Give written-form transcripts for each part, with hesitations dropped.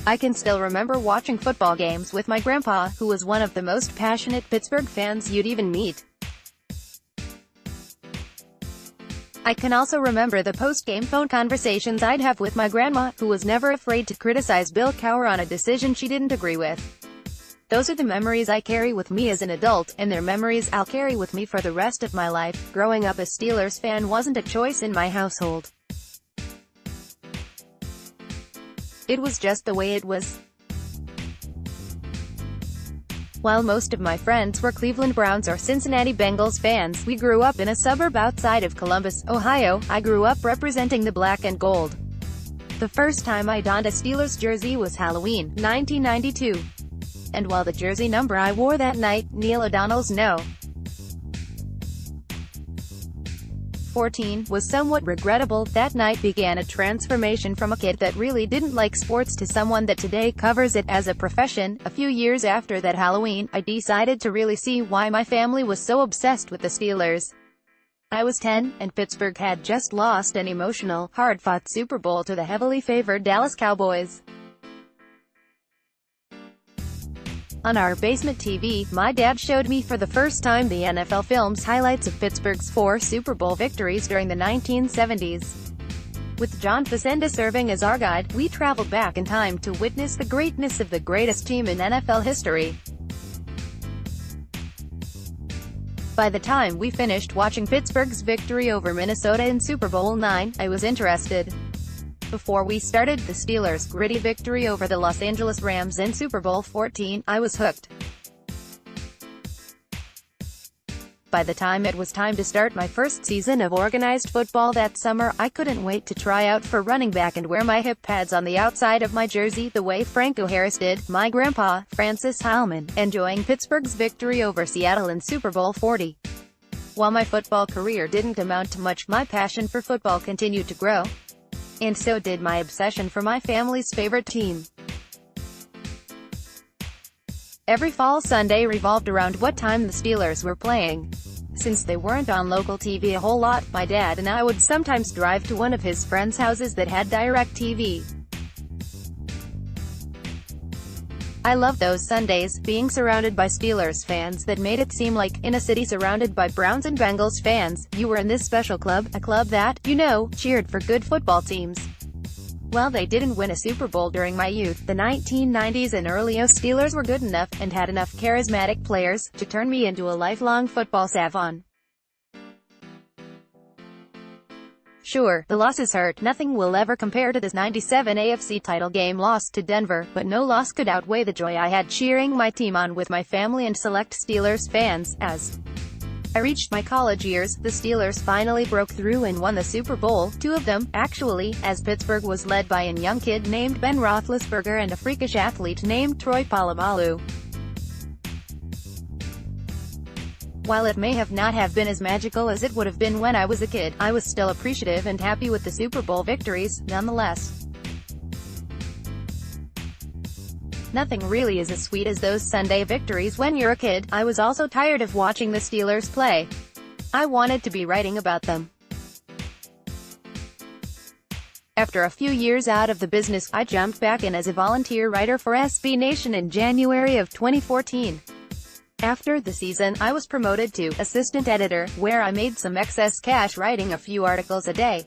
I can still remember watching football games with my grandpa, who was one of the most passionate Pittsburgh fans you'd even meet. I can also remember the post-game phone conversations I'd have with my grandma, who was never afraid to criticize Bill Cowher on a decision she didn't agree with. Those are the memories I carry with me as an adult, and they're memories I'll carry with me for the rest of my life. Growing up a Steelers fan wasn't a choice in my household. It was just the way it was. While most of my friends were Cleveland Browns or Cincinnati Bengals fans, we grew up in a suburb outside of Columbus, Ohio. I grew up representing the black and gold. The first time I donned a Steelers jersey was Halloween, 1992. And while the jersey number I wore that night, Neil O'Donnell's No. 14, was somewhat regrettable. That night began a transformation from a kid that really didn't like sports to someone that today covers it as a profession. A few years after that Halloween, I decided to really see why my family was so obsessed with the Steelers. I was 10, and Pittsburgh had just lost an emotional, hard-fought Super Bowl to the heavily favored Dallas Cowboys. On our basement TV, my dad showed me for the first time the NFL Films highlights of Pittsburgh's 4 Super Bowl victories during the 1970s. With John Facenda serving as our guide, we traveled back in time to witness the greatness of the greatest team in NFL history. By the time we finished watching Pittsburgh's victory over Minnesota in Super Bowl IX, I was interested. Before we started the Steelers' gritty victory over the Los Angeles Rams in Super Bowl XIV, I was hooked. By the time it was time to start my first season of organized football that summer, I couldn't wait to try out for running back and wear my hip pads on the outside of my jersey the way Franco Harris did. My grandpa, Francis Heilman, enjoying Pittsburgh's victory over Seattle in Super Bowl XL. While my football career didn't amount to much, my passion for football continued to grow. And so did my obsession for my family's favorite team. Every fall Sunday revolved around what time the Steelers were playing. Since they weren't on local TV a whole lot, my dad and I would sometimes drive to one of his friends' houses that had direct TV. I loved those Sundays, being surrounded by Steelers fans that made it seem like, in a city surrounded by Browns and Bengals fans, you were in this special club, a club that, you know, cheered for good football teams. While they didn't win a Super Bowl during my youth, the 1990s and early Steelers were good enough, and had enough charismatic players, to turn me into a lifelong football savant. Sure, the losses hurt. Nothing will ever compare to this '97 AFC title game loss to Denver, but no loss could outweigh the joy I had cheering my team on with my family and select Steelers fans. As I reached my college years, the Steelers finally broke through and won the Super Bowl, 2 of them, actually, as Pittsburgh was led by a young kid named Ben Roethlisberger and a freakish athlete named Troy Polamalu. While it may have not have been as magical as it would have been when I was a kid, I was still appreciative and happy with the Super Bowl victories, nonetheless. Nothing really is as sweet as those Sunday victories when you're a kid. I was also tired of watching the Steelers play. I wanted to be writing about them. After a few years out of the business, I jumped back in as a volunteer writer for SB Nation in January of 2014. After the season, I was promoted to assistant editor, where I made some excess cash writing a few articles a day.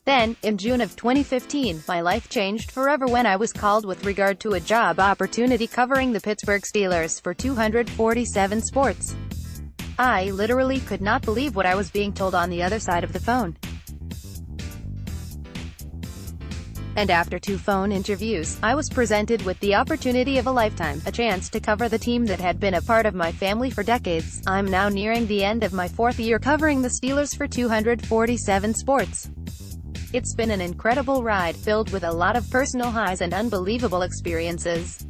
Then, in June of 2015, my life changed forever when I was called with regard to a job opportunity covering the Pittsburgh Steelers for 247 Sports. I literally could not believe what I was being told on the other side of the phone. And after 2 phone interviews, I was presented with the opportunity of a lifetime, a chance to cover the team that had been a part of my family for decades. I'm now nearing the end of my 4th year covering the Steelers for 247 Sports. It's been an incredible ride, filled with a lot of personal highs and unbelievable experiences.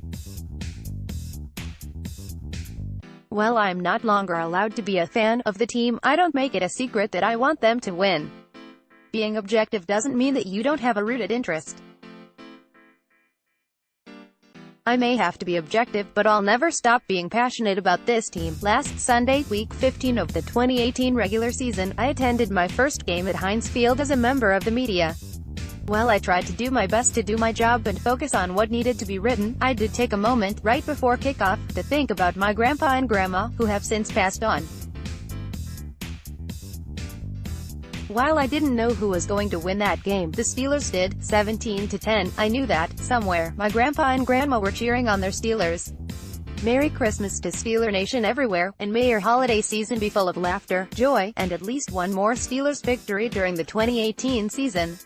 While I'm not longer allowed to be a fan of the team, I don't make it a secret that I want them to win. Being objective doesn't mean that you don't have a rooted interest. I may have to be objective, but I'll never stop being passionate about this team. Last Sunday, week 15 of the 2018 regular season, I attended my first game at Heinz Field as a member of the media. While I tried to do my best to do my job and focus on what needed to be written, I did take a moment, right before kickoff, to think about my grandpa and grandma, who have since passed on. While I didn't know who was going to win that game, the Steelers did, 17-10, I knew that, somewhere, my grandpa and grandma were cheering on their Steelers. Merry Christmas to Steeler Nation everywhere, and may your holiday season be full of laughter, joy, and at least one more Steelers victory during the 2018 season.